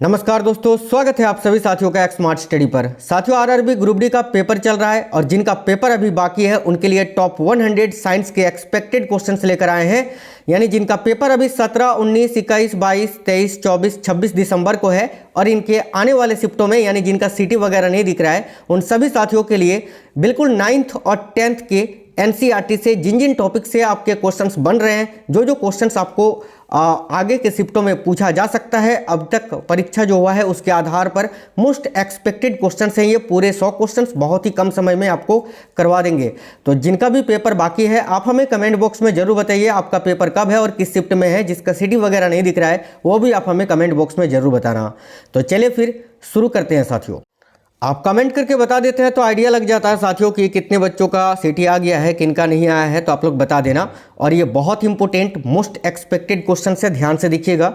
नमस्कार दोस्तों, स्वागत है आप सभी साथियों का एक स्मार्ट स्टडी पर। साथियों, आरआरबी ग्रुप डी का पेपर चल रहा है और जिनका पेपर अभी बाकी है उनके लिए टॉप 100 साइंस के एक्सपेक्टेड क्वेश्चंस लेकर आए हैं। यानी जिनका पेपर अभी 17, 19, 21, 22, 23, 24, 26 दिसंबर को है और इनके आने वाले शिफ्टों में यानी जिनका सिटी वगैरह नहीं दिख रहा है उन सभी साथियों के लिए बिल्कुल 9th और 10th के एनसीईआरटी से जिन जिन टॉपिक से आपके क्वेश्चंस बन रहे हैं, जो जो क्वेश्चंस आपको आगे के शिफ्टों में पूछा जा सकता है, अब तक परीक्षा जो हुआ है उसके आधार पर मोस्ट एक्सपेक्टेड क्वेश्चंस हैं। ये पूरे 100 क्वेश्चंस बहुत ही कम समय में आपको करवा देंगे। तो जिनका भी पेपर बाकी है आप हमें कमेंट बॉक्स में जरूर बताइए आपका पेपर कब है और किस शिफ्ट में है। जिसका सिटी वगैरह नहीं दिख रहा है वो भी आप हमें कमेंट बॉक्स में जरूर बताना। तो चलिए फिर शुरू करते हैं साथियों। आप कमेंट करके बता देते हैं तो आइडिया लग जाता है साथियों कि कितने बच्चों का सिटी आ गया है, किनका नहीं आया है, तो आप लोग बता देना। और ये बहुत इंपॉर्टेंट मोस्ट एक्सपेक्टेड क्वेश्चन से ध्यान से देखिएगा।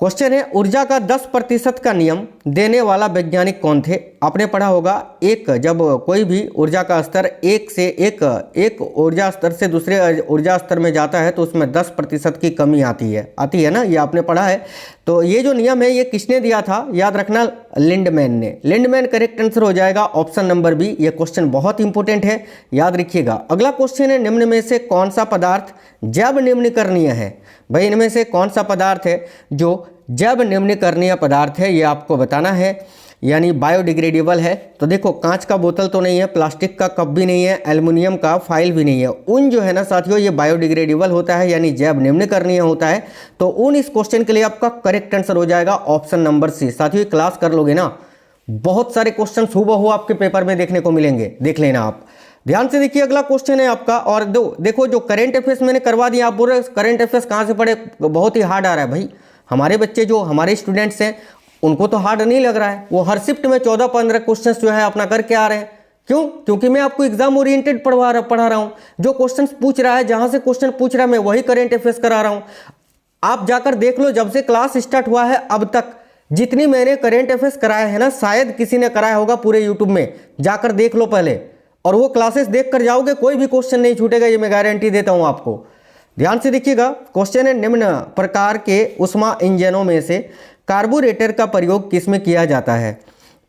क्वेश्चन है, ऊर्जा का 10% का नियम देने वाला वैज्ञानिक कौन थे? आपने पढ़ा होगा जब कोई भी ऊर्जा का स्तर एक ऊर्जा स्तर से दूसरे ऊर्जा स्तर में जाता है तो उसमें 10% की कमी आती है ना, ये आपने पढ़ा है। तो ये जो नियम है ये किसने दिया था? याद रखना, लिंडमैन ने। लिंडमैन करेक्ट आंसर हो जाएगा ऑप्शन नंबर बी। ये क्वेश्चन बहुत इंपॉर्टेंट है, याद रखिएगा। अगला क्वेश्चन है, निम्न में से कौन सा पदार्थ जैव निम्नीकरणीय है? भाई इनमें से कौन सा पदार्थ है जो जैव निम्नीकरणीय पदार्थ है, ये आपको बताना है, यानी बायोडिग्रेडेबल है। तो देखो, कांच का बोतल तो नहीं है, प्लास्टिक का कप भी नहीं है, एल्युमिनियम का फाइल भी नहीं है। ऊन जो है ना साथियों, ये बायोडिग्रेडेबल होता है यानी जैव निम्नीकरणीय होता है। तो ऊन इस क्वेश्चन के लिए आपका करेक्ट आंसर हो जाएगा ऑप्शन नंबर सी। साथियों क्लास कर लोगे ना, बहुत सारे क्वेश्चन हूबहू आपके पेपर में देखने को मिलेंगे, देख लेना आप। ध्यान से देखिए, अगला क्वेश्चन है आपका। और देखो जो करंट अफेयर्स मैंने करवा दिया, आप बोल रहे करंट अफेयर्स कहाँ से पढ़े, बहुत ही हार्ड आ रहा है। भाई हमारे बच्चे जो हमारे स्टूडेंट्स हैं उनको तो हार्ड नहीं लग रहा है, वो हर शिफ्ट में 14-15 क्वेश्चंस जो है अपना करके आ रहे हैं। क्यों? क्योंकि मैं आपको एग्जाम ओरिएंटेड पढ़ा रहा हूँ। जो क्वेश्चंस पूछ रहा है, जहां से क्वेश्चन पूछ रहा है, मैं वही करंट अफेयर्स करा रहा हूँ। आप जाकर देख लो, जब से क्लास स्टार्ट हुआ है अब तक जितनी मैंने करंट अफेयर्स कराए हैं ना, शायद किसी ने कराया होगा पूरे यूट्यूब में, जाकर देख लो पहले। और वो क्लासेस देख कर जाओगे, कोई भी क्वेश्चन नहीं छूटेगा, ये मैं गारंटी देता हूं आपको। ध्यान से देखिएगा, क्वेश्चन है, निम्न प्रकार के ऊष्मा इंजनों में से कार्बोरेटर का प्रयोग किसमें किया जाता है?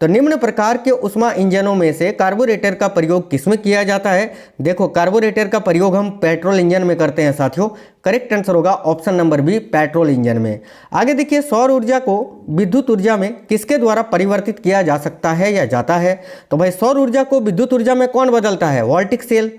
तो निम्न प्रकार के ऊष्मा इंजनों में से कार्बोरेटर का प्रयोग किसमें किया जाता है? देखो, कार्बोरेटर का प्रयोग हम पेट्रोल इंजन में करते हैं साथियों। करेक्ट आंसर होगा option number B, petrol engine में। आगे देखिए, सौर ऊर्जा को विद्युत ऊर्जा में किसके द्वारा परिवर्तित किया जा सकता है या जाता है? तो भाई सौर ऊर्जा को विद्युत ऊर्जा में कौन बदलता है? Voltaic cell.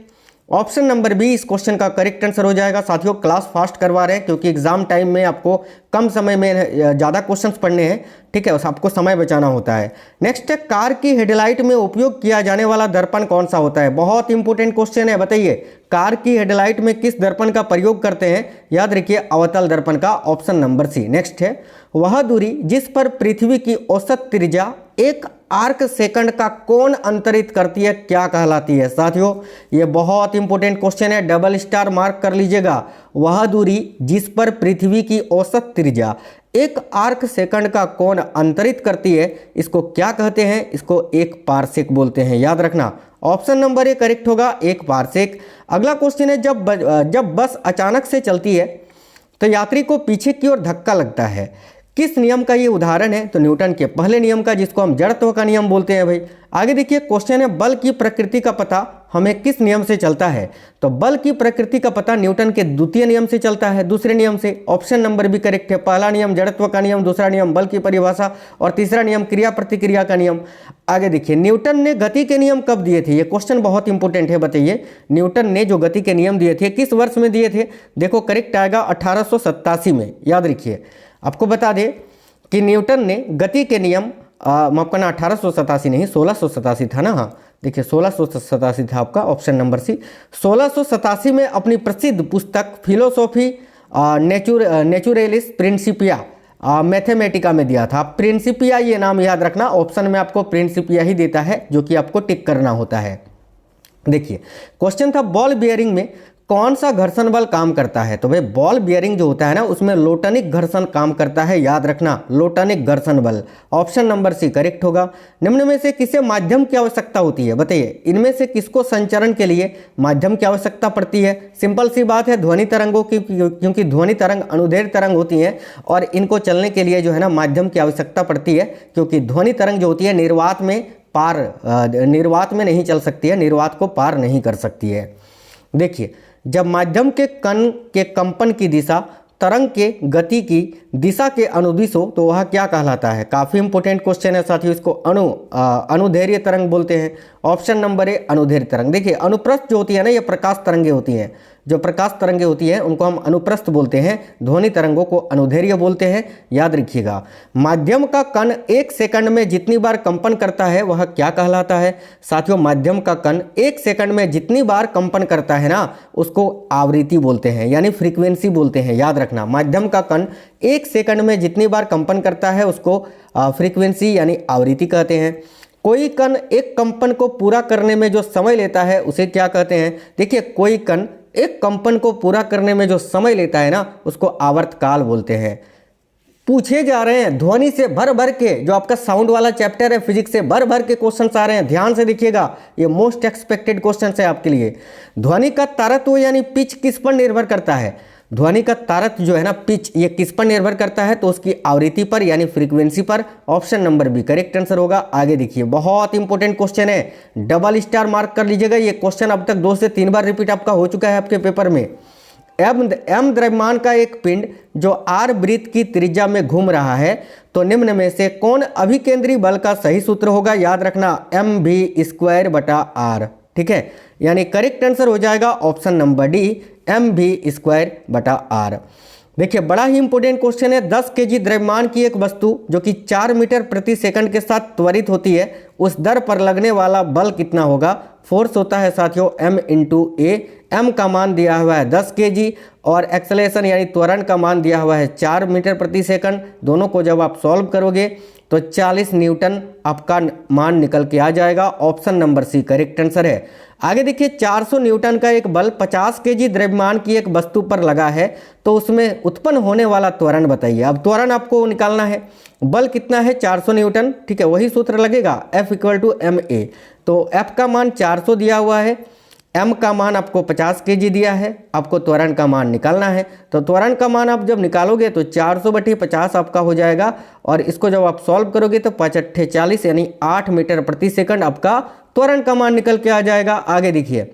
Option number B इस क्वेश्चन का करेक्ट आंसर हो जाएगा। साथियों क्लास फास्ट करवा रहे हैं क्योंकि एग्जाम टाइम में आपको कम समय में ज़्यादा क्वेश्चंस पढ़ने हैं, ठीक है, बस आपको समय बचाना होता है। नेक्स्ट है, कार की हेडलाइट में उपयोग किया जाने वाला दर्पण कौन सा होता है? बहुत इंपॉर्टेंट क्वेश्चन है, बताइए कार की हेडलाइट में किस दर्पण का प्रयोग करते हैं? याद रखिए, अवतल दर्पण का, ऑप्शन नंबर सी। नेक्स्ट है, वह दूरी जिस पर पृथ्वी की औसत त्रिज्या 1 आर्क सेकंड का कोण अंतरित करती है क्या कहलाती है? साथियों ये बहुत इंपॉर्टेंट क्वेश्चन है, डबल स्टार मार्क कर लीजिएगा। वह दूरी जिस पर पृथ्वी की औसत त्रिज्या 1 आर्क सेकंड का कोण अंतरित करती है, इसको क्या कहते हैं? इसको 1 पारसेक बोलते हैं, याद रखना। ऑप्शन नंबर ए करेक्ट होगा, 1 पारसेक। अगला क्वेश्चन है, जब बस अचानक से चलती है तो यात्री को पीछे की ओर धक्का लगता है, किस नियम का ये उदाहरण है? तो न्यूटन के पहले नियम का, जिसको हम जड़त्व का नियम बोलते हैं। भाई आगे देखिए, क्वेश्चन है, बल की प्रकृति का पता हमें किस नियम से चलता है? तो बल की प्रकृति का पता न्यूटन के द्वितीय नियम से चलता है, दूसरे नियम से। ऑप्शन नंबर भी करेक्ट है। पहला नियम जड़त्व का नियम, दूसरा नियम बल की परिभाषा और तीसरा नियम क्रिया प्रतिक्रिया का नियम। आगे देखिए, न्यूटन ने गति के नियम कब दिए थे? ये क्वेश्चन बहुत इंपॉर्टेंट है, बताइए न्यूटन ने जो गति के नियम दिए थे किस वर्ष में दिए थे? देखो करेक्ट आएगा 1887 में। याद रखिए, आपको बता दें कि न्यूटन ने गति के नियम माफ करना, 1887 नहीं, 1687 था ना। हाँ देखिए, 1687 था आपका, ऑप्शन नंबर सी। 1687 में अपनी प्रसिद्ध पुस्तक फिलोसॉफी नेचुरलिस प्रिंसिपिया मैथमेटिका में दिया था। प्रिंसिपिया ये नाम याद रखना, ऑप्शन में आपको प्रिंसिपिया ही देता है, जो कि आपको टिक करना होता है। देखिए क्वेश्चन था, बॉल बियरिंग में कौन सा घर्षण बल काम करता है? तो भाई बॉल बियरिंग जो होता है ना उसमें लोटनिक घर्षण काम करता है, याद रखना, लोटनिक घर्षण बल। ऑप्शन नंबर सी करेक्ट होगा। निम्न में से किसे माध्यम की आवश्यकता होती है? बताइए, इनमें से किसको संचरण के लिए माध्यम की आवश्यकता पड़ती है? सिंपल सी बात है, ध्वनि तरंगों की, क्योंकि ध्वनि तरंग अनुदैर्ध्य तरंग होती हैं और इनको चलने के लिए जो है ना माध्यम की आवश्यकता पड़ती है, क्योंकि ध्वनि तरंग जो होती है निर्वात में नहीं चल सकती है, निर्वात को पार नहीं कर सकती है। देखिए, जब माध्यम के कण के कंपन की दिशा तरंग के गति की दिशा के अनुदिश हो तो वह क्या कहलाता है? काफ़ी इंपॉर्टेंट क्वेश्चन है साथियों, इसको अनुदैर्ध्य तरंग बोलते हैं। ऑप्शन नंबर ए अनुदैर्ध्य तरंग। देखिए, अनुप्रस्थ जो होती है ना ये प्रकाश तरंगे होती हैं, जो प्रकाश तरंगे होती हैं उनको हम अनुप्रस्थ बोलते हैं, ध्वनि तरंगों को अनुदैर्ध्य बोलते हैं, याद रखिएगा। माध्यम का कण 1 सेकंड में जितनी बार कंपन करता है वह क्या कहलाता है? साथियों, माध्यम का कण 1 सेकंड में जितनी बार कंपन करता है ना उसको आवृत्ति बोलते हैं, यानी फ्रीक्वेंसी बोलते हैं, याद रखना। माध्यम का कण 1 सेकंड में जितनी बार कंपन करता है उसको फ्रीक्वेंसी यानी आवृत्ति कहते हैं। कोई कण एक कंपन को पूरा करने में जो समय लेता है उसे क्या कहते हैं? देखिए, कोई कण एक कंपन को पूरा करने में जो समय लेता है ना उसको आवर्तकाल बोलते हैं। पूछे जा रहे हैं ध्वनि से भर भर के, जो आपका साउंड वाला चैप्टर है फिजिक्स से भर भर के क्वेश्चंस आ रहे हैं, ध्यान से देखिएगा, ये मोस्ट एक्सपेक्टेड क्वेश्चंस है आपके लिए। ध्वनि का तारत्व यानी पिच किस पर निर्भर करता है? ध्वनि का तारत्व जो है ना पिच, ये किस पर निर्भर करता है? तो उसकी आवृत्ति पर यानी फ्रीक्वेंसी पर। Option number B correct answer होगा। आगे देखिए, बहुत इंपॉर्टेंट क्वेश्चन है, डबल स्टार मार्क कर लीजिएगा। ये क्वेश्चन अब तक 2 से 3 बार रिपीट आपका हो चुका है आपके पेपर में। एम द्रव्यमान का एक पिंड जो आर वृत्त की त्रिज्या में घूम रहा है, तो निम्न में से कौन अभिकेंद्री बल का सही सूत्र होगा? याद रखना, mv²/r। ठीक है, यानी करेक्ट आंसर हो जाएगा ऑप्शन नंबर डी, mv²/r। देखिए, बड़ा ही इंपॉर्टेंट क्वेश्चन है। 10 kg द्रव्यमान की एक वस्तु जो कि 4 मीटर प्रति सेकंड के साथ त्वरित होती है, उस दर पर लगने वाला बल कितना होगा? फोर्स होता है साथियों m × a। m का मान दिया हुआ है 10 kg और एक्सेलरेशन यानी त्वरण का मान दिया हुआ है 4 मीटर प्रति सेकंड। दोनों को जब आप सॉल्व करोगे तो 40 न्यूटन आपका मान निकल के आ जाएगा। Option number C correct answer है। आगे देखिए, 400 न्यूटन का एक बल 50 kg द्रव्यमान की एक वस्तु पर लगा है, तो उसमें उत्पन्न होने वाला त्वरण बताइए। अब त्वरण आपको निकालना है, बल कितना है? 400 न्यूटन। ठीक है, वही सूत्र लगेगा, F = ma। तो F का मान 400 दिया हुआ है, m का मान आपको 50 kg दिया है, आपको त्वरण का मान निकालना है। तो त्वरण का मान आप जब निकालोगे तो 400/50 आपका हो जाएगा, और इसको जब आप सॉल्व करोगे तो 5×8 = 40 यानी 8 मीटर प्रति सेकंड आपका त्वरण का मान निकल के आ जाएगा। आगे देखिए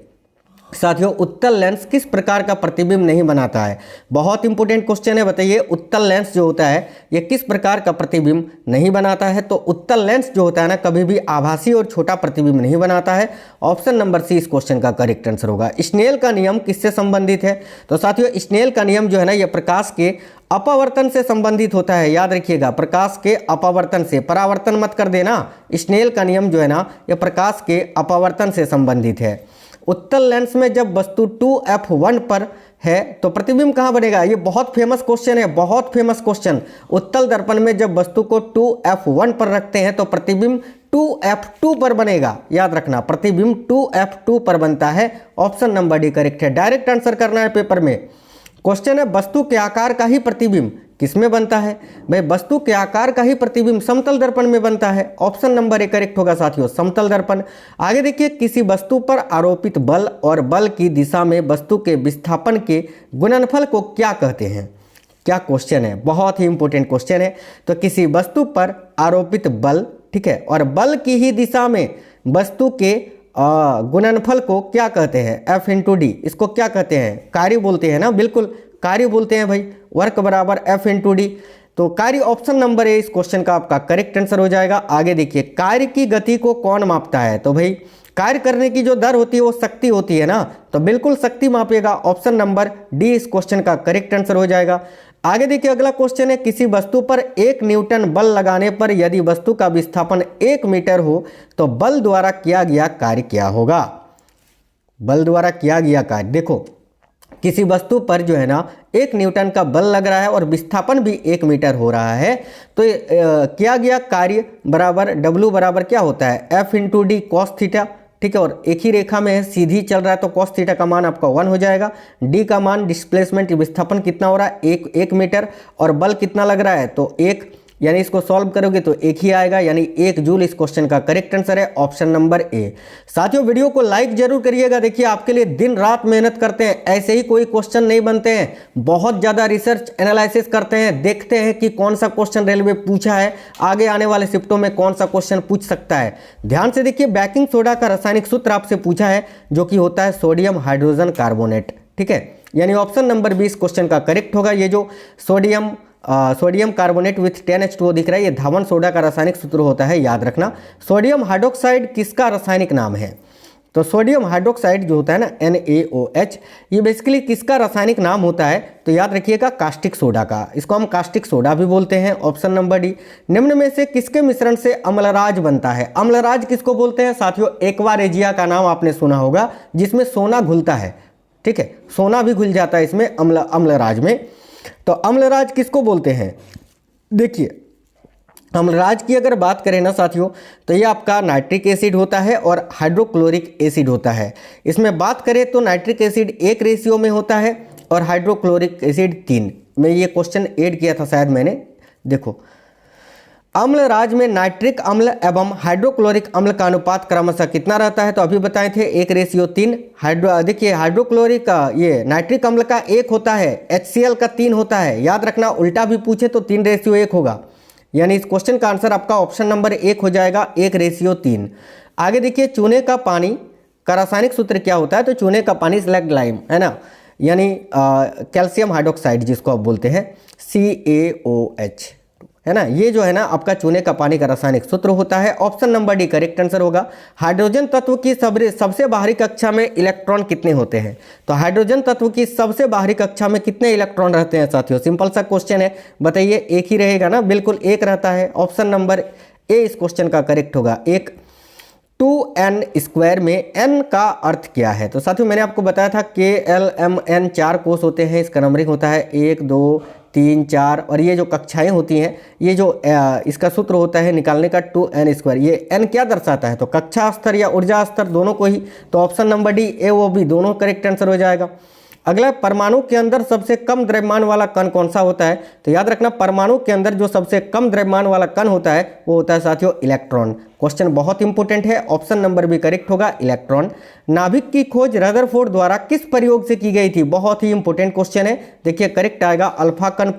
साथियों, उत्तल लेंस किस प्रकार का प्रतिबिंब नहीं बनाता है? बहुत इंपॉर्टेंट क्वेश्चन है। बताइए, उत्तल लेंस जो होता है ये किस प्रकार का प्रतिबिंब नहीं बनाता है? तो उत्तल लेंस जो होता है ना कभी भी आभासी और छोटा प्रतिबिंब नहीं बनाता है। ऑप्शन नंबर सी इस क्वेश्चन का करेक्ट आंसर होगा। स्नेल का नियम किससे संबंधित है? तो साथियों, स्नेल का नियम जो है ना ये प्रकाश के अपवर्तन से संबंधित होता है, याद रखिएगा, प्रकाश के अपवर्तन से, परावर्तन मत कर देना। स्नेल का नियम जो है ना ये प्रकाश के अपवर्तन से संबंधित है। उत्तल लेंस में जब वस्तु 2f1 पर है तो प्रतिबिंब कहाँ बनेगा? ये बहुत फेमस क्वेश्चन है, बहुत फेमस क्वेश्चन। उत्तल दर्पण में जब वस्तु को 2f1 पर रखते हैं तो प्रतिबिंब 2f2 पर बनेगा, याद रखना, प्रतिबिंब 2f2 पर बनता है। ऑप्शन नंबर डी करेक्ट है। डायरेक्ट आंसर करना है पेपर में। क्वेश्चन है, वस्तु के आकार का ही प्रतिबिंब किसमें बनता है? भाई, वस्तु के आकार का ही प्रतिबिंब समतल दर्पण में बनता है। ऑप्शन नंबर ए करेक्ट होगा साथियों, समतल दर्पण। आगे देखिए, किसी वस्तु पर आरोपित बल और बल की दिशा में वस्तु के विस्थापन के गुणनफल को क्या कहते हैं? क्या क्वेश्चन है, बहुत ही इंपॉर्टेंट क्वेश्चन है। तो किसी वस्तु पर आरोपित बल, ठीक है, और बल की ही दिशा में वस्तु के गुणनफल को क्या कहते हैं? F × d। इसको क्या कहते हैं? कार्य बोलते हैं ना, बिल्कुल कार्य बोलते हैं भाई, वर्क बराबर F × d। तो कार्य ऑप्शन नंबर ए इस क्वेश्चन का आपका करेक्ट आंसर हो जाएगा। आगे देखिए, कार्य की गति को कौन मापता है? तो भाई कार्य करने की जो दर होती है वो शक्ति होती है ना, तो बिल्कुल शक्ति मापेगा। ऑप्शन नंबर डी इस क्वेश्चन का करेक्ट आंसर हो जाएगा। आगे देखिए, अगला क्वेश्चन है, किसी वस्तु पर 1 न्यूटन बल लगाने पर यदि वस्तु का विस्थापन 1 मीटर हो तो बल द्वारा किया गया कार्य क्या होगा? बल द्वारा किया गया कार्य, देखो किसी वस्तु पर जो है ना 1 न्यूटन का बल लग रहा है और विस्थापन भी 1 मीटर हो रहा है, तो किया गया कार्य बराबर W बराबर क्या होता है? F × d cos theta. ठीक है, और एक ही रेखा में है, सीधी चल रहा है, तो cos थीटा का मान आपका 1 हो जाएगा। डी का मान डिस्प्लेसमेंट विस्थापन कितना हो रहा है, 1 मीटर, और बल कितना लग रहा है, तो 1, यानी इसको सॉल्व करोगे तो 1 ही आएगा, यानी 1 जूल इस क्वेश्चन का करेक्ट आंसर है, ऑप्शन नंबर ए। साथियों वीडियो को लाइक जरूर करिएगा। देखिए आपके लिए दिन रात मेहनत करते हैं, ऐसे ही कोई क्वेश्चन नहीं बनते हैं, बहुत ज़्यादा रिसर्च एनालिसिस करते हैं, देखते हैं कि कौन सा क्वेश्चन रेलवे पूछा है, आगे आने वाले शिफ्टों में कौन सा क्वेश्चन पूछ सकता है। ध्यान से देखिए, बेकिंग सोडा का रासायनिक सूत्र आपसे पूछा है, जो कि होता है सोडियम हाइड्रोजन कार्बोनेट। ठीक है, यानी ऑप्शन नंबर 20 क्वेश्चन का करेक्ट होगा। ये जो सोडियम कार्बोनेट विथ 10H2O दिख रहा है, ये धावन सोडा का रासायनिक सूत्र होता है, याद रखना। सोडियम हाइड्रोक्साइड किसका रासायनिक नाम है, तो सोडियम हाइड्रोक्साइड जो होता है ना, NaOH, ये बेसिकली किसका रासायनिक नाम होता है, तो याद रखिएगा कास्टिक सोडा का, इसको हम कास्टिक सोडा भी बोलते हैं, ऑप्शन नंबर डी। निम्न में से किसके मिश्रण से अम्लराज बनता है, अम्लराज किसको बोलते हैं साथियों, एक्वारेजिया का नाम आपने सुना होगा, जिसमें सोना घुलता है। ठीक है, सोना भी घुल जाता है इसमें अम्लराज में। तो अम्लराज किसको बोलते हैं, देखिए अम्लराज की अगर बात करें ना साथियों, तो ये आपका नाइट्रिक एसिड होता है और हाइड्रोक्लोरिक एसिड होता है। इसमें बात करें तो नाइट्रिक एसिड 1 रेशियो में होता है और हाइड्रोक्लोरिक एसिड 3 में। ये क्वेश्चन ऐड किया था शायद मैंने, देखो अम्लराज में नाइट्रिक अम्ल एवं हाइड्रोक्लोरिक अम्ल का अनुपात क्रमशः कितना रहता है, तो अभी बताए थे 1:3। देखिए हाइड्रोक्लोरिक का, ये नाइट्रिक अम्ल का 1 होता है, HCl का 3 होता है, याद रखना, उल्टा भी पूछे तो 3:1 होगा, यानी इस क्वेश्चन का आंसर आपका ऑप्शन नंबर 1 हो जाएगा, 1:3। आगे देखिए, चूने का पानी का रासायनिक सूत्र क्या होता है, तो चूने का पानी स्लैग्ड लाइम है ना, यानी कैल्शियम हाइड्रोक्साइड जिसको आप बोलते हैं, CaOH है ना, ये जो है ना आपका चूने का पानी का रासायनिक सूत्र होता है, option number D correct answer होगा। हाइड्रोजन तत्व की सबसे बाहरी कक्षा में इलेक्ट्रॉन कितने होते हैं, तो हाइड्रोजन तत्व की सबसे बाहरी कक्षा में कितने इलेक्ट्रॉन रहते हैं साथियों, सिंपल सा क्वेश्चन है, बताइए। 1 ही रहेगा ना, बिल्कुल 1 रहता है, ऑप्शन नंबर ए इस क्वेश्चन का करेक्ट होगा। 1 2n² में n का अर्थ क्या है, तो साथियों मैंने आपको बताया था KLMN 4 कोष होते हैं, इसका नंबरिंग होता है 1 2 3 4, और ये जो कक्षाएं होती हैं, ये जो इसका सूत्र होता है निकालने का 2n²। ये n क्या दर्शाता है, तो कक्षा स्तर या ऊर्जा स्तर दोनों को ही, तो ऑप्शन नंबर डी AOB दोनों करेक्ट आंसर हो जाएगा। अगला, परमाणु के अंदर सबसे कम द्रव्यमान वाला कण कौन सा होता है, तो याद रखना परमाणु के अंदर जो सबसे कम द्रव्यमान वाला कण होता है वो होता है साथियों इलेक्ट्रॉन। क्वेश्चन बहुत इंपॉर्टेंट है, ऑप्शन नंबर भी करेक्ट होगा, इलेक्ट्रॉन। नाभिक की खोज रदरफोर्ड द्वारा किस प्रयोग से की गई थी, बहुत ही इंपॉर्टेंट क्वेश्चन है, देखिए करेक्ट आएगा अल्फा कण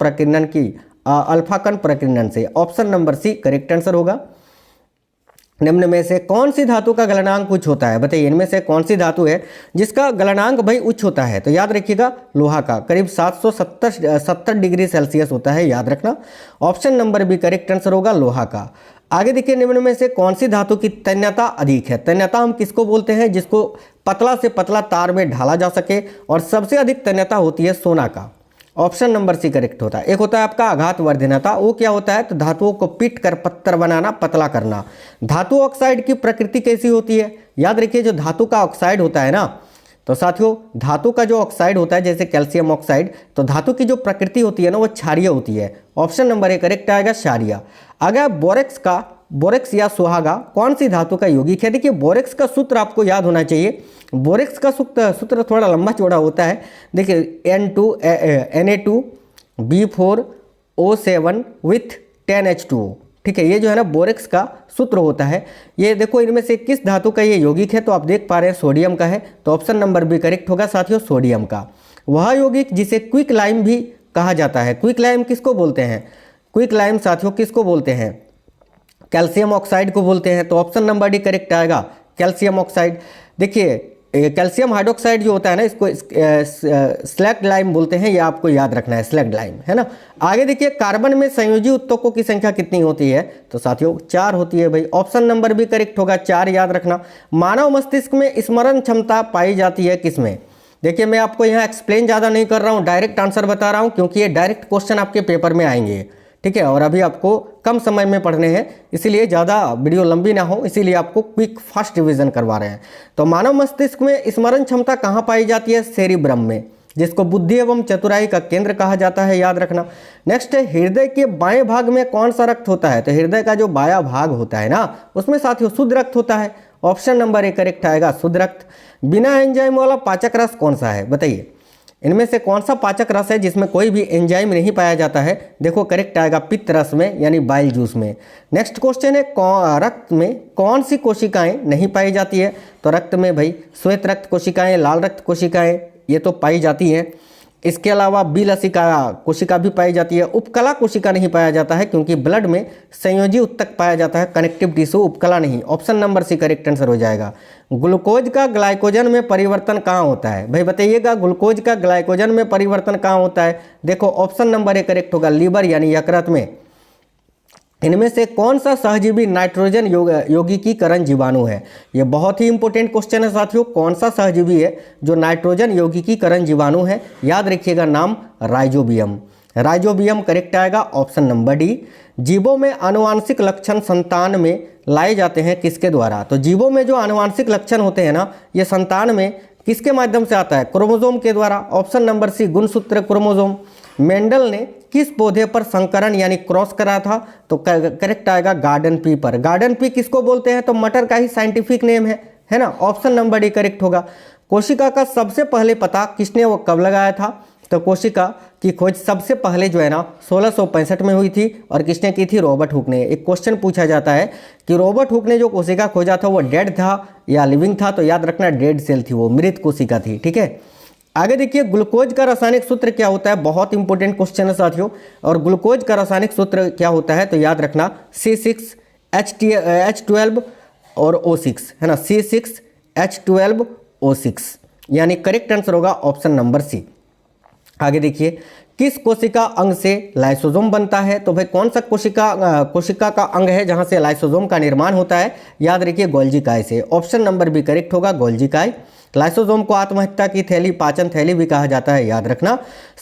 प्रकीर्णन से, option number C correct answer होगा। निम्न में से कौन सी धातु का गलनांक उच्च होता है, बताइए इनमें से कौन सी धातु है जिसका गलनांक भाई उच्च होता है, तो याद रखिएगा लोहा का, करीब 770 डिग्री सेल्सियस होता है, याद रखना, option number B correct answer होगा, लोहा का। आगे देखिए, निम्न में से कौन सी धातु की तन्यता अधिक है, तन्यता हम किसको बोलते हैं, जिसको पतला से पतला तार में ढाला जा सके, और सबसे अधिक तन्यता होती है सोना का, ऑप्शन नंबर सी करेक्ट होता है। एक होता है आपका आघात वर्धनता, वो क्या होता है, तो धातुओं को पीट कर पत्थर बनाना, पतला करना। धातु ऑक्साइड की प्रकृति कैसी होती है, याद रखिए जो धातु का ऑक्साइड होता है ना, तो साथियों धातु का जो ऑक्साइड होता है जैसे कैल्शियम ऑक्साइड, तो धातु की जो प्रकृति होती है ना वो क्षारीय होती है, ऑप्शन नंबर ए करेक्ट आएगा, क्षारीय। अगर बोरेक्स या सुहागा कौन सी धातु का यौगिक है, देखिए बोरेक्स का सूत्र आपको याद होना चाहिए, बोरेक्स का सूत्र थोड़ा लंबा चौड़ा होता है, देखिए Na2B4O7 विथ 10H2O, ठीक है, ये जो है ना बोरेक्स का सूत्र होता है। ये देखो इनमें से किस धातु का ये यौगिक है, तो आप देख पा रहे हैं सोडियम का है, तो ऑप्शन नंबर बी करेक्ट होगा साथियों, सोडियम का। वह यौगिक जिसे क्विक लाइम भी कहा जाता है, क्विक लाइम किसको बोलते हैं, क्विक लाइम साथियों किसको बोलते हैं, कैल्शियम ऑक्साइड को बोलते हैं, तो ऑप्शन नंबर डी करेक्ट आएगा, कैल्शियम ऑक्साइड। देखिए कैल्शियम हाइड्रोक्साइड जो होता है ना, इसको स्लैग्ड लाइम बोलते हैं, ये आपको याद रखना है, स्लैग्ड लाइम है ना। आगे देखिए, कार्बन में संयोजी उत्तकों की संख्या कितनी होती है, तो साथियों 4 होती है भाई, ऑप्शन नंबर भी करेक्ट होगा, 4 याद रखना। मानव मस्तिष्क में स्मरण क्षमता पाई जाती है किसमें, देखिए मैं आपको यहाँ एक्सप्लेन ज़्यादा नहीं कर रहा हूँ, डायरेक्ट आंसर बता रहा हूँ, क्योंकि ये डायरेक्ट क्वेश्चन आपके पेपर में आएंगे, ठीक है, और अभी आपको कम समय में पढ़ने हैं, इसीलिए ज़्यादा वीडियो लंबी ना हो, इसीलिए आपको क्विक फास्ट रिवीजन करवा रहे हैं। तो मानव मस्तिष्क में स्मरण क्षमता कहाँ पाई जाती है, सेरिब्रम में, जिसको बुद्धि एवं चतुराई का केंद्र कहा जाता है, याद रखना। नेक्स्ट है, हृदय के बाएं भाग में कौन सा रक्त होता है, तो हृदय का जो बायां भाग होता है ना, उसमें साथियों शुद्ध रक्त होता है, ऑप्शन नंबर ए करेक्ट आएगा शुद्ध रक्त। बिना एंजाइम वाला पाचक रस कौन सा है बताइए, इनमें से कौन सा पाचक रस है जिसमें कोई भी एंजाइम नहीं पाया जाता है? देखो करेक्ट आएगा पित्त रस में यानी बाइल जूस में। नेक्स्ट क्वेश्चन है रक्त में कौन सी कोशिकाएं नहीं पाई जाती है? तो रक्त में भाई श्वेत रक्त कोशिकाएं, लाल रक्त कोशिकाएं ये तो पाई जाती हैं। इसके अलावा बी लसिका कोशिका भी पाई जाती है। उपकला कोशिका नहीं पाया जाता है क्योंकि ब्लड में संयोजी उत्तक पाया जाता है, कनेक्टिव टिश्यू, उपकला नहीं। Option number C correct answer हो जाएगा। ग्लूकोज का ग्लाइकोजन में परिवर्तन कहाँ होता है भाई बताइएगा, ग्लूकोज का ग्लाइकोजन में परिवर्तन कहाँ होता है? देखो ऑप्शन नंबर ए करेक्ट होगा, लीवर यानी यकृत में। इनमें से कौन सा सहजीवी नाइट्रोजन यौगिकीकरण जीवाणु है? ये बहुत ही इंपॉर्टेंट क्वेश्चन है साथियों। कौन सा सहजीवी है जो नाइट्रोजन यौगिकीकरण जीवाणु है? याद रखिएगा नाम राइजोबियम। राइजोबियम करेक्ट आएगा ऑप्शन नंबर डी। जीवों में आनुवांशिक लक्षण संतान में लाए जाते हैं किसके द्वारा? तो जीवों में जो आनुवांशिक लक्षण होते हैं ना, ये संतान में किसके माध्यम से आता है? क्रोमोसोम के द्वारा। ऑप्शन नंबर सी गुणसूत्र क्रोमोसोम। मेंडल ने किस पौधे पर संकरण यानी क्रॉस करा था? तो करेक्ट आएगा गार्डन पी पर। गार्डन पी किसको बोलते हैं? तो मटर का ही साइंटिफिक नेम है ना। ऑप्शन नंबर डी करेक्ट होगा। कोशिका का सबसे पहले पता किसने वो कब लगाया था? तो कोशिका की खोज सबसे पहले जो है ना 1665 में हुई थी और किसने की थी? रॉबर्ट हुक ने। एक क्वेश्चन पूछा जाता है कि रॉबर्ट हुक ने जो कोशिका खोजा था वो डेड था या लिविंग था? तो याद रखना डेड सेल थी, वो मृत कोशिका थी। ठीक है, आगे देखिए ग्लूकोज का रासायनिक सूत्र क्या होता है? बहुत इंपॉर्टेंट क्वेश्चन है साथियों। और ग्लूकोज का रासायनिक सूत्र क्या होता है? तो याद रखना C6H12 और O6 है ना, C6H12O6 यानी करेक्ट आंसर होगा ऑप्शन नंबर सी। आगे देखिए किस कोशिका अंग से लाइसोसोम बनता है? तो भाई कौन सा कोशिका का अंग है जहां से लाइसोसोम का निर्माण होता है? याद रखिए गोल्जी काय से। ऑप्शन नंबर बी करेक्ट होगा गोल्जी काय। लाइसोसोम को आत्महत्या की थैली, पाचन थैली भी कहा जाता है, याद रखना।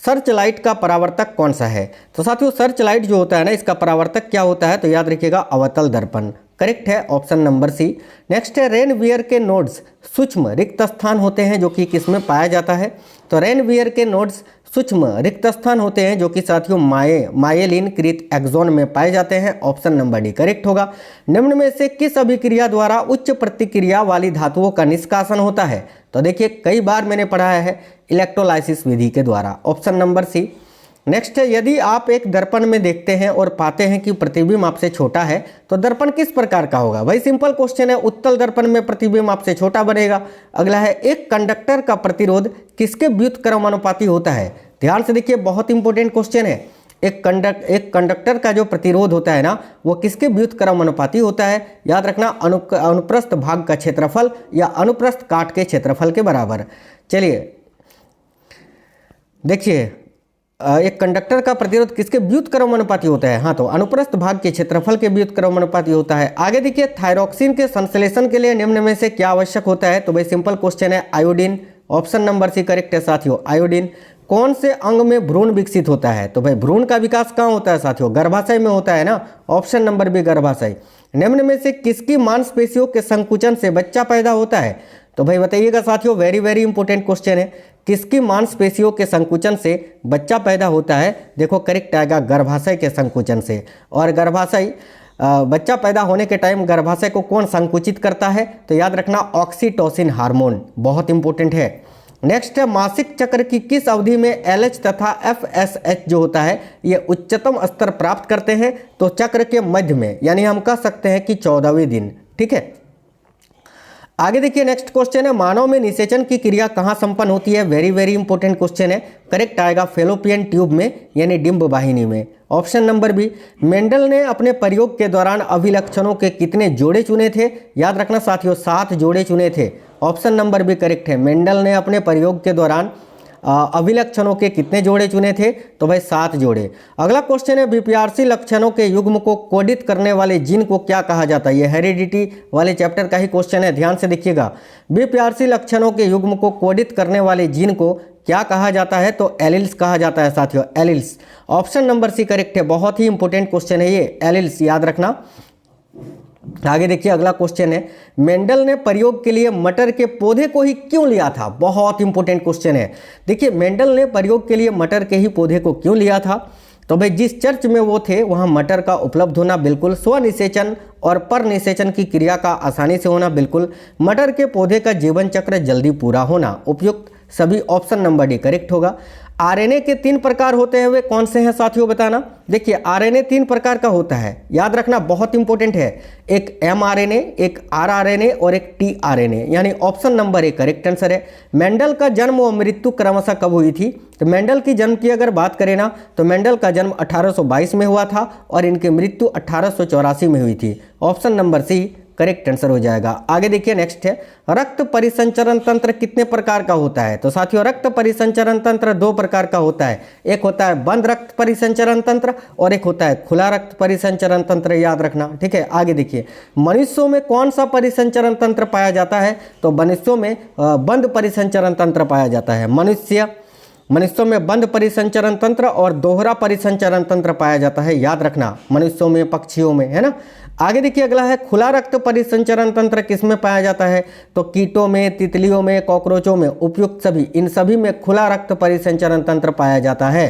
सर्च लाइट का परावर्तक कौन सा है? तो साथियों सर्च लाइट जो होता है ना, इसका परावर्तक क्या होता है? तो याद रखिएगा अवतल दर्पण। करेक्ट है ऑप्शन नंबर सी। नेक्स्ट है रेनवियर के नोड्स सूक्ष्म रिक्त स्थान होते हैं जो कि किसमें पाया जाता है? तो रेनवियर के नोड्स सूक्ष्म रिक्त स्थान होते हैं जो कि साथियों मायेलिन कृत एक्सोन में पाए जाते हैं। ऑप्शन नंबर डी करेक्ट होगा। निम्न में से किस अभिक्रिया द्वारा उच्च प्रतिक्रिया वाली धातुओं का निष्कासन होता है? तो देखिए कई बार मैंने पढ़ाया है इलेक्ट्रोलाइसिस विधि के द्वारा। ऑप्शन नंबर सी। नेक्स्ट है यदि आप एक दर्पण में देखते हैं और पाते हैं कि प्रतिबिंब आपसे छोटा है तो दर्पण किस प्रकार का होगा? भाई सिंपल क्वेश्चन है, उत्तल दर्पण में प्रतिबिंब आपसे छोटा बनेगा। अगला है एक कंडक्टर का प्रतिरोध किसके व्युत्क्रमानुपाती होता है? ध्यान से देखिए बहुत इंपॉर्टेंट क्वेश्चन है। एक कंडक्टर का जो प्रतिरोध होता है ना, वो किसके व्युत्क्रमानुपाती होता है? याद रखना अनुप्रस्थ भाग का क्षेत्रफल या अनुप्रस्थ काट के क्षेत्रफल के बराबर। चलिए देखिए एक कंडक्टर का प्रतिरोध किसके व्युत्क्रमानुपाती होता है? हाँ, तो अनुप्रस्थ भाग के क्षेत्रफल के व्युत्क्रमानुपाती होता है। आगे देखिए थायरॉक्सिन के संश्लेषण के लिए निम्न में से क्या आवश्यक होता है? तो भाई सिंपल क्वेश्चन है iodine. Option number C correct है साथियों, आयोडीन। कौन से अंग में भ्रूण विकसित होता है? तो भाई भ्रूण का विकास कहाँ होता है साथियों? गर्भाशय में होता है ना। ऑप्शन नंबर बी गर्भाशय। निम्न में से किसकी मांसपेशियों के संकुचन से बच्चा पैदा होता है? तो भाई बताइएगा साथियों, वेरी वेरी इंपॉर्टेंट क्वेश्चन है। किसकी मांसपेशियों के संकुचन से बच्चा पैदा होता है? देखो करेक्ट आएगा गर्भाशय के संकुचन से। और गर्भाशय बच्चा पैदा होने के टाइम गर्भाशय को कौन संकुचित करता है? तो याद रखना ऑक्सीटोसिन हार्मोन, बहुत इंपॉर्टेंट है। नेक्स्ट है मासिक चक्र की किस अवधि में LH तथा FSH जो होता है ये उच्चतम स्तर प्राप्त करते हैं? तो चक्र के मध्य में, यानी हम कह सकते हैं कि 14वें दिन। ठीक है, आगे देखिए नेक्स्ट क्वेश्चन है मानव में निषेचन की क्रिया कहाँ संपन्न होती है? वेरी वेरी इंपॉर्टेंट क्वेश्चन है। करेक्ट आएगा फेलोपियन ट्यूब में यानी डिंब वाहिनी में। Option number B. मेंडल ने अपने प्रयोग के दौरान अभिलक्षणों के कितने जोड़े चुने थे? याद रखना साथियों 7 जोड़े चुने थे। ऑप्शन नंबर बी करेक्ट है। मेंडल ने अपने प्रयोग के दौरान अभिलक्षणों के कितने जोड़े चुने थे? तो भाई 7 जोड़े। अगला क्वेश्चन है बीपीआरसी लक्षणों के युग्म को कोडित करने वाले जीन को क्या कहा जाता है? ये हेरिडिटी वाले चैप्टर का ही क्वेश्चन है, ध्यान से देखिएगा। बीपीआरसी लक्षणों के युग्म को कोडित करने वाले जीन को क्या कहा जाता है? तो एलिल्स कहा जाता है साथियों, alleles. Option number C correct है, बहुत ही इंपॉर्टेंट क्वेश्चन है ये, एलिल्स याद रखना। आगे देखिए अगला क्वेश्चन है मेंडल ने प्रयोग के लिए मटर के पौधे को ही क्यों लिया था? बहुत इंपॉर्टेंट क्वेश्चन है। देखिए मेंडल ने प्रयोग के लिए मटर के ही पौधे को क्यों लिया था? तो भाई जिस चर्च में वो थे वहाँ मटर का उपलब्ध होना बिल्कुल, स्वनिषेचन और परनिषेचन की क्रिया का आसानी से होना बिल्कुल, मटर के पौधे का जीवन चक्र जल्दी पूरा होना उपयुक्त, सभी ऑप्शन नंबर डी करेक्ट होगा। आरएनए के 3 प्रकार होते हैं, वे कौन से हैं साथियों बताना। देखिए आरएनए 3 प्रकार का होता है, याद रखना बहुत इंपॉर्टेंट है, एक एमआरएनए, एक आरआरएनए और एक टीआरएनए, यानी option number A correct answer है। मेंडल का जन्म और मृत्यु क्रमशः कब हुई थी? तो मेंडल की जन्म की अगर बात करें ना तो मेंडल का जन्म 1822 में हुआ था और इनकी मृत्यु 1884 में हुई थी, option number C correct answer हो जाएगा। आगे देखिए नेक्स्ट है, रक्त परिसंचरण तंत्र कितने प्रकार का होता है? तो साथियों रक्त परिसंचरण तंत्र 2 प्रकार का होता है, एक होता है बंद रक्त परिसंचरण तंत्र और एक होता है खुला रक्त परिसंचरण तंत्र, याद रखना, ठीक है। आगे देखिए, मनुष्यों में कौन सा परिसंचरण तंत्र पाया जाता है? तो मनुष्यों में बंद परिसंचरण तंत्र पाया जाता है। मनुष्यों में बंद परिसंचरण तंत्र और दोहरा परिसंचरण तंत्र पाया जाता है, याद रखना, मनुष्यों में, पक्षियों में, है ना। आगे देखिए अगला है, खुला रक्त परिसंचरण तंत्र किसमें पाया जाता है? तो कीटों में, तितलियों में, कॉकरोचों में, उपयुक्त सभी, इन सभी में खुला रक्त परिसंचरण तंत्र पाया जाता है।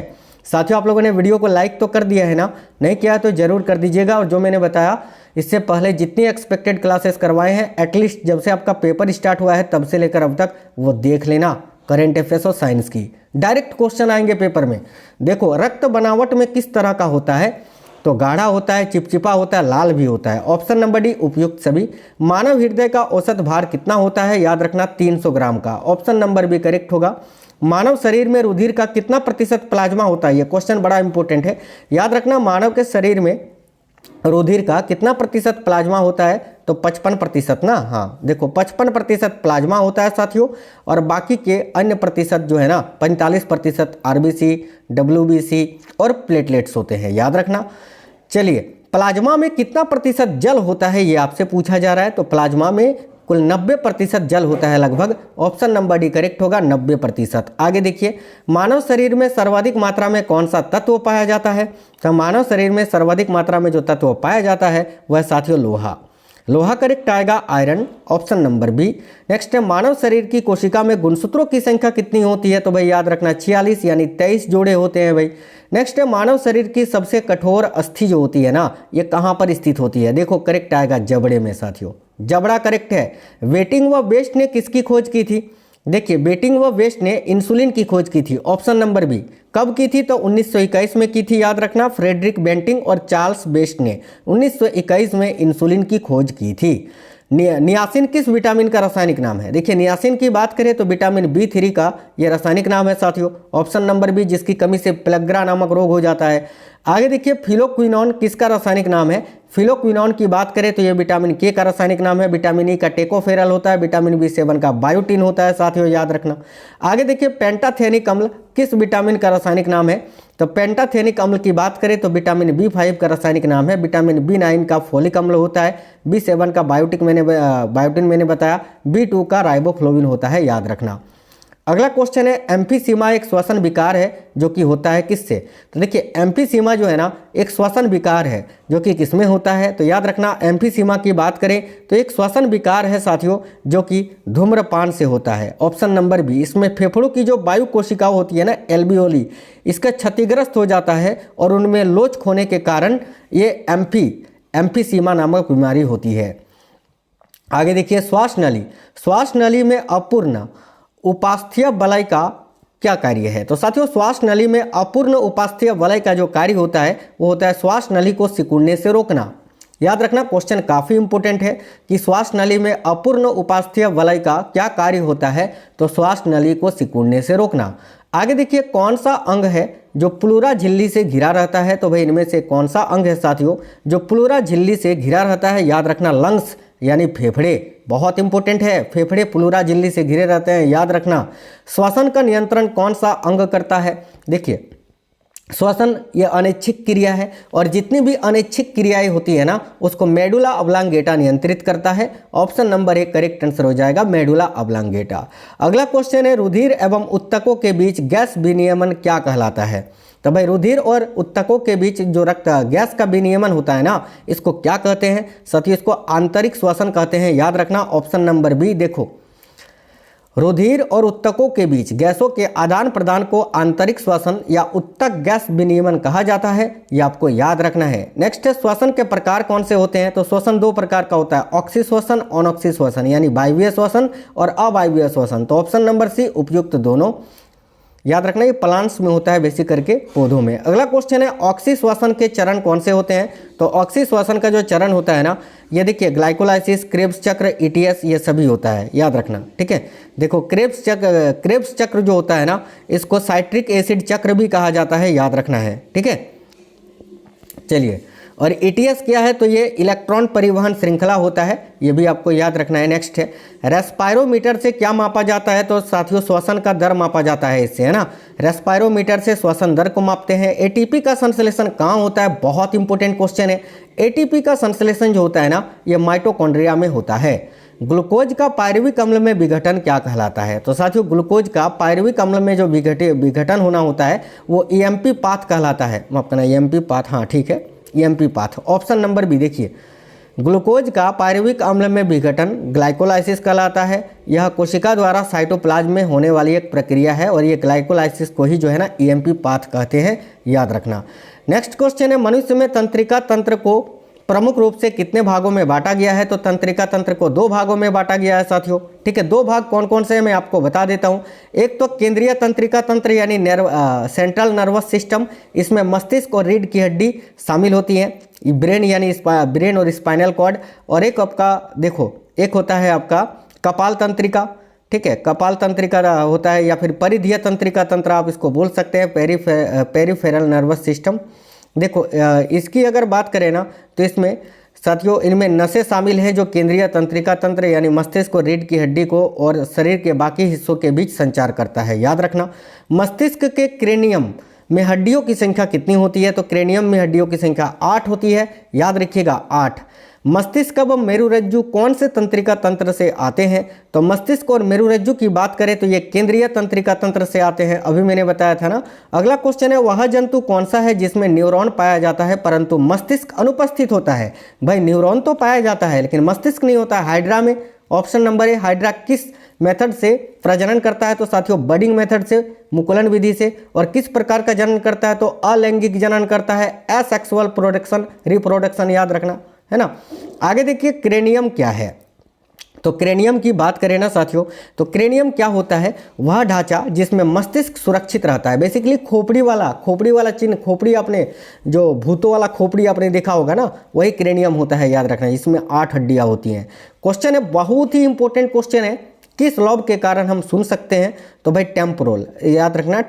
साथियों आप लोगों ने वीडियो को लाइक तो कर दिया है ना, नहीं किया तो जरूर कर दीजिएगा। और जो मैंने बताया इससे पहले जितनी एक्सपेक्टेड क्लासेस करवाए हैं, एटलीस्ट जब से आपका पेपर स्टार्ट हुआ है तब से लेकर अब तक, वो देख लेना, करंट अफेयर्स और साइंस की। डायरेक्ट क्वेश्चन आएंगे पेपर में। देखो रक्त बनावट में किस तरह का होता है? तो गाढ़ा होता है, चिपचिपा होता है, लाल भी होता है, ऑप्शन नंबर डी उपयुक्त सभी। मानव हृदय का औसत भार कितना होता है? याद रखना 300 ग्राम का, ऑप्शन नंबर बी करेक्ट होगा। मानव शरीर में रुधिर का कितना प्रतिशत प्लाज्मा होता है? ये क्वेश्चन बड़ा इंपॉर्टेंट है, याद रखना, मानव के शरीर में रुधिर का कितना प्रतिशत प्लाज्मा होता है? तो 55% ना, हाँ देखो 55% प्लाज्मा होता है साथियों, और बाकी के अन्य प्रतिशत जो है ना 45% आरबीसी, डब्ल्यूबीसी और प्लेटलेट्स होते हैं, याद रखना। चलिए प्लाज्मा में कितना प्रतिशत जल होता है ये आपसे पूछा जा रहा है। तो प्लाज्मा में कुल 90% जल होता है लगभग, ऑप्शन नंबर डी करेक्ट होगा, 90%। आगे देखिए, मानव शरीर में सर्वाधिक मात्रा में कौन सा तत्व पाया जाता है? तो मानव शरीर में सर्वाधिक मात्रा में जो तत्व पाया जाता है वह साथियों लोहा करेक्ट आएगा, iron, option number B. Next है, मानव शरीर की कोशिका में गुणसूत्रों की संख्या कितनी होती है? तो भाई याद रखना 46, यानी 23 जोड़े होते हैं भाई। नेक्स्ट है, मानव शरीर की सबसे कठोर अस्थि जो होती है ना, ये कहाँ पर स्थित होती है? देखो करेक्ट आएगा जबड़े में साथियों, जबड़ा करेक्ट है। वेटिंग व वेस्ट ने किसकी खोज की थी? देखिए बेटिंग व वेस्ट ने इंसुलिन की खोज की थी, ऑप्शन नंबर बी। कब की थी? तो 1921 में की थी, याद रखना, फ्रेडरिक बेंटिंग और चार्ल्स बेस्ट ने 1921 में इंसुलिन की खोज की थी। नियासिन किस विटामिन का रासायनिक नाम है? देखिए नियासिन की बात करें तो विटामिन B3 का ये रासायनिक नाम है साथियों, ऑप्शन नंबर बी, जिसकी कमी से प्लेग्रा नामक रोग हो जाता है। आगे देखिए, फिलोक्विनोन किसका रासायनिक नाम है? फिलोक्विनोन की बात करें तो ये विटामिन के का रासायनिक नाम है, विटामिन ई का टेकोफेरल होता है, विटामिन B7 का बायोटिन होता है साथियों, याद रखना। आगे देखिए, पेंटाथेनिक अम्ल किस विटामिन का रासायनिक नाम है? तो पेंटाथेनिक अम्ल की बात करें तो विटामिन B5 का रासायनिक नाम है, विटामिन B9 का फोलिक अम्ल होता है, B7 का बायोटिन मैंने बताया, B2 का राइबोफ्लोविन होता है, याद रखना। अगला क्वेश्चन है, एम्फीसीमा एक श्वसन विकार है जो कि होता है किससे? तो देखिए एम्फीसीमा जो है ना एक श्वसन विकार है जो कि किसमें होता है? तो याद रखना, एम्फीसीमा की बात करें तो एक श्वसन विकार है साथियों जो कि धूम्रपान से होता है, ऑप्शन नंबर बी। इसमें फेफड़ों की जो वायु कोशिका होती है ना, एल्वियोली, इसका क्षतिग्रस्त हो जाता है और उनमें लोच होने के कारण ये एम्फीसीमा नामक बीमारी होती है। आगे देखिए, श्वास नली में अपूर्ण उपास्थीय वलय का क्या कार्य है? तो साथियों श्वास नली में अपूर्ण उपास्थीय वलय का जो कार्य होता है वो होता है श्वास नली को सिकुड़ने से रोकना। याद रखना, क्वेश्चन काफ़ी इंपॉर्टेंट है कि श्वास नली में अपूर्ण उपास्थीय वलय का क्या कार्य होता है? तो श्वास नली को सिकुड़ने से रोकना। आगे देखिए, कौन सा अंग है जो प्लूरा झिल्ली से घिरा रहता है? तो भाई इनमें से कौन सा अंग है साथियों जो प्लूरा झिल्ली से घिरा रहता है? याद रखना, लंग्स यानी फेफड़े, बहुत इंपॉर्टेंट है, फेफड़े प्लूरा झिल्ली से घिरे रहते हैं, याद रखना। श्वसन का नियंत्रण कौन सा अंग करता है? देखिए श्वसन ये अनैच्छिक क्रिया है और जितनी भी अनैच्छिक क्रियाएं होती है ना उसको मेडुला ऑब्लांगेटा नियंत्रित करता है, ऑप्शन नंबर 1 करेक्ट आंसर हो जाएगा, मेडुला ऑब्लांगेटा। अगला क्वेश्चन है, रुधिर एवं उत्तकों के बीच गैस विनियमन क्या कहलाता है? तो भाई रुधिर और उत्तकों के बीच जो रक्त गैस का विनियमन होता है ना इसको क्या कहते हैं? साथियों इसको आंतरिक श्वसन कहते हैं, याद रखना, ऑप्शन नंबर बी। देखो रुधिर और उत्तकों के बीच गैसों के आदान प्रदान को आंतरिक श्वसन या उत्तक गैस विनियमन कहा जाता है, ये आपको याद रखना है। नेक्स्ट है श्वसन के प्रकार कौन से होते हैं, तो श्वसन दो प्रकार का होता है, ऑक्सी श्वसन, अनऑक्सी श्वसन, यानी वायवीय श्वसन और अवायवीय श्वसन। तो ऑप्शन नंबर सी उपयुक्त दोनों, याद रखना ये प्लांट्स में होता है बेसिक करके, पौधों में। अगला क्वेश्चन है ऑक्सी श्वसन के चरण कौन से होते हैं, तो ऑक्सी श्वसन का जो चरण होता है ना, ये देखिए ग्लाइकोलाइसिस, क्रेब्स चक्र, ईटीएस, ये सभी होता है, याद रखना, ठीक है। देखो क्रेब्स चक्र जो होता है ना, इसको साइट्रिक एसिड चक्र भी कहा जाता है, याद रखना है, ठीक है। चलिए, और ईटीएस क्या है, तो ये इलेक्ट्रॉन परिवहन श्रृंखला होता है, ये भी आपको याद रखना है। नेक्स्ट है रेस्पायरोमीटर से क्या मापा जाता है, तो साथियों श्वसन का दर मापा जाता है इससे, है ना। रेस्पायरोमीटर से श्वसन दर को मापते हैं। एटीपी का संश्लेषण कहाँ होता है, बहुत इंपॉर्टेंट क्वेश्चन है। एटीपी का संश्लेषण जो होता है ना, ये माइटोकॉन्ड्रिया में होता है। ग्लूकोज का पायरुविक अम्ल में विघटन क्या कहलाता है, तो साथियों ग्लूकोज का पायरुविक अम्ल में जो विघटन होना होता है वो ईएमपी पाथ कहलाता है, माफ करना ईएमपी पाथ, हाँ ठीक है, EMP path. Option number B देखिए, ग्लूकोज का पायरुविक अम्ल में विघटन ग्लाइकोलाइसिस कहलाता है। यह कोशिका द्वारा साइटोप्लाज्म में होने वाली एक प्रक्रिया है और ये ग्लाइकोलाइसिस को ही जो है ना ईएमपी पाथ कहते हैं, याद रखना। नेक्स्ट क्वेश्चन है मनुष्य में तंत्रिका तंत्र को प्रमुख रूप से कितने भागों में बांटा गया है, तो तंत्रिका तंत्र को दो भागों में बांटा गया है साथियों, ठीक है। दो भाग कौन कौन से हैं मैं आपको बता देता हूं। एक तो केंद्रीय तंत्रिका तंत्र यानी सेंट्रल नर्वस सिस्टम, इसमें मस्तिष्क और रीढ़ की हड्डी शामिल होती है, ब्रेन यानी ब्रेन और स्पाइनल कॉर्ड। और एक आपका देखो, एक होता है आपका कपाल तंत्रिका, ठीक है, कपाल तंत्रिका होता है, या फिर परिधीय तंत्रिका तंत्र आप इसको बोल सकते हैं, पेरिफेरल नर्वस सिस्टम। देखो इसकी अगर बात करें ना, तो इसमें साथियों इनमें नसें शामिल हैं जो केंद्रीय तंत्रिका तंत्र यानी मस्तिष्क को, रीढ़ की हड्डी को और शरीर के बाकी हिस्सों के बीच संचार करता है, याद रखना। मस्तिष्क के क्रेनियम में हड्डियों की संख्या कितनी होती है, तो क्रेनियम में हड्डियों की संख्या 8 होती है, याद रखिएगा 8। मस्तिष्क व मेरुरज्जु कौन से तंत्रिका तंत्र से आते हैं, तो मस्तिष्क और मेरुरज्जु की बात करें तो ये केंद्रीय तंत्रिका तंत्र से आते हैं, अभी मैंने बताया था ना। अगला क्वेश्चन है वह जंतु कौन सा है जिसमें न्यूरॉन पाया जाता है परंतु मस्तिष्क अनुपस्थित होता है। भाई न्यूरॉन तो पाया जाता है लेकिन मस्तिष्क नहीं होता है, हाइड्रा में। ऑप्शन नंबर ए, हाइड्रा किस मेथड से प्रजनन करता है, तो साथियों बडिंग मेथड से, मुकुलन विधि से। और किस प्रकार का जनन करता है, तो अलैंगिक जनन करता है, एसेक्सुअल प्रोडक्शन, रिप्रोडक्शन, याद रखना है ना। आगे देखिए क्रेनियम क्या है, तो क्रेनियम की बात करें ना साथियों, तो क्रेनियम क्या होता है, वह ढांचा जिसमें मस्तिष्क सुरक्षित रहता है। बेसिकली खोपड़ी वाला चिन्ह, खोपड़ी आपने जो भूतों वाला खोपड़ी आपने देखा होगा ना, वही क्रेनियम होता है, याद रखना। इसमें 8 हड्डियां होती हैं। क्वेश्चन है बहुत ही इंपॉर्टेंट क्वेश्चन है, किस लॉब के कारण हम सुन सकते हैं, तो भाई टेम्पोरल, याद रखना,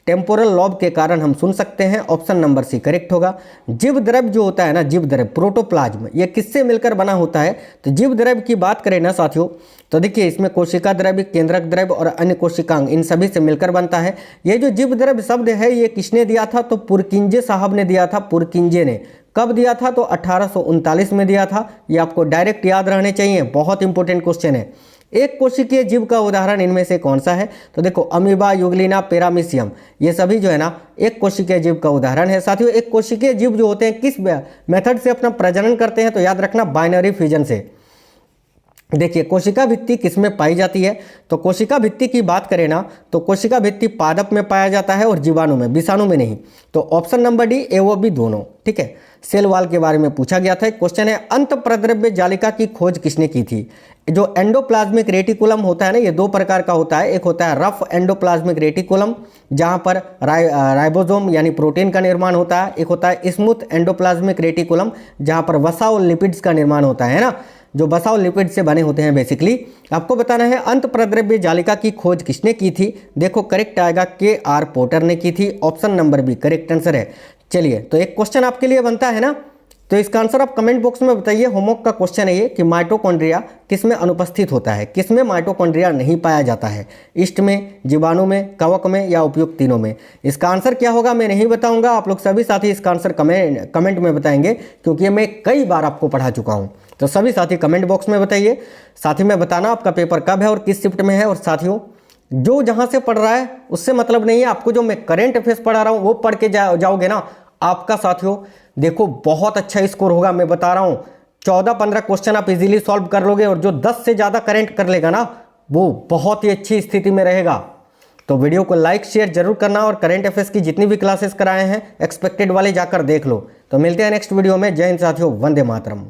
टेम्पोरल लॉब के कारण हम सुन सकते हैं। ऑप्शन नंबर सी करेक्ट होगा। जीव द्रव्य जो होता है ना, जीव द्रव्य प्रोटोप्लाज्म, ये किससे मिलकर बना होता है, तो जीव द्रव्य की बात करें ना साथियों, तो देखिए इसमें कोशिका द्रव्य, केंद्रक द्रव्य और अन्य कोशिकांग, इन सभी से मिलकर बनता है। ये जो जीव द्रव्य शब्द है ये किसने दिया था, तो पुरकिंजे साहब ने दिया था, पुरकिंजे ने। कब दिया था, तो 1839 में दिया था। ये आपको डायरेक्ट याद रहने चाहिए, बहुत इंपॉर्टेंट क्वेश्चन है। एक कोशिकीय जीव का उदाहरण इनमें से कौन सा है, तो देखो अमीबा, यूग्लिना, पैरामीशियम, ये सभी जो है ना एक कोशिकीय जीव का उदाहरण है। साथियों एक कोशिकीय जीव जो होते हैं किस मेथड से अपना प्रजनन करते हैं, तो याद रखना बाइनरी फ्यूजन से। देखिए कोशिका भित्ति किसमें पाई जाती है, तो कोशिका भित्ति की बात करें ना, तो कोशिका भित्ति पादप में पाया जाता है और जीवाणु में, विषाणु में नहीं। तो ऑप्शन नंबर डी, ए वो बी दोनों, ठीक है। सेल वाल के बारे में पूछा गया था। एक क्वेश्चन है अंत प्रद्रव्य जालिका की खोज किसने की थी। जो एंडोप्लाज्मिक रेटिकुलम होता है ना, ये दो प्रकार का होता है। एक होता है रफ एंडोप्लाज्मिक रेटिकुलम जहां पर राइबोसोम यानी प्रोटीन का निर्माण होता है। एक होता है स्मूथ एंडोप्लाज्मिक रेटिकुलम जहां पर वसा और लिपिड्स का निर्माण होता है ना, जो वसा और लिपिड से बने होते हैं। बेसिकली आपको बताना है अंत प्रद्रव्य जालिका की खोज किसने की थी। देखो करेक्ट आएगा के.आर. पोर्टर ने की थी। Option number B correct answer है। चलिए तो एक क्वेश्चन आपके लिए बनता है ना, तो इसका आंसर आप कमेंट बॉक्स में बताइए। होमवर्क का क्वेश्चन है ये कि माइटोकॉन्ड्रिया किसमें अनुपस्थित होता है, किसमें माइटोकॉन्ड्रिया नहीं पाया जाता है, ईस्ट में, जीवाणु में, कवक में या उपयुक्त तीनों में। इसका आंसर क्या होगा मैं नहीं बताऊंगा, आप लोग सभी साथी इसका आंसर कमेंट में बताएंगे, क्योंकि मैं कई बार आपको पढ़ा चुका हूँ। तो सभी साथी कमेंट बॉक्स में बताइए। साथ ही में बताना आपका पेपर कब है और किस शिफ्ट में है। और साथियों जो जहाँ से पढ़ रहा है उससे मतलब नहीं है, आपको जो मैं करेंट अफेयर्स पढ़ा रहा हूँ वो पढ़ के जाओगे ना, आपका साथियों देखो बहुत अच्छा स्कोर होगा। मैं बता रहा हूँ 14-15 क्वेश्चन आप इजीली सॉल्व कर लोगे, और जो 10 से ज़्यादा करेंट कर लेगा ना वो बहुत ही अच्छी स्थिति में रहेगा। तो वीडियो को लाइक शेयर जरूर करना और करंट अफेयर्स की जितनी भी क्लासेस कराए हैं एक्सपेक्टेड वाले जाकर देख लो। तो मिलते हैं नेक्स्ट वीडियो में। जय हिंद साथियों, वंदे मातरम।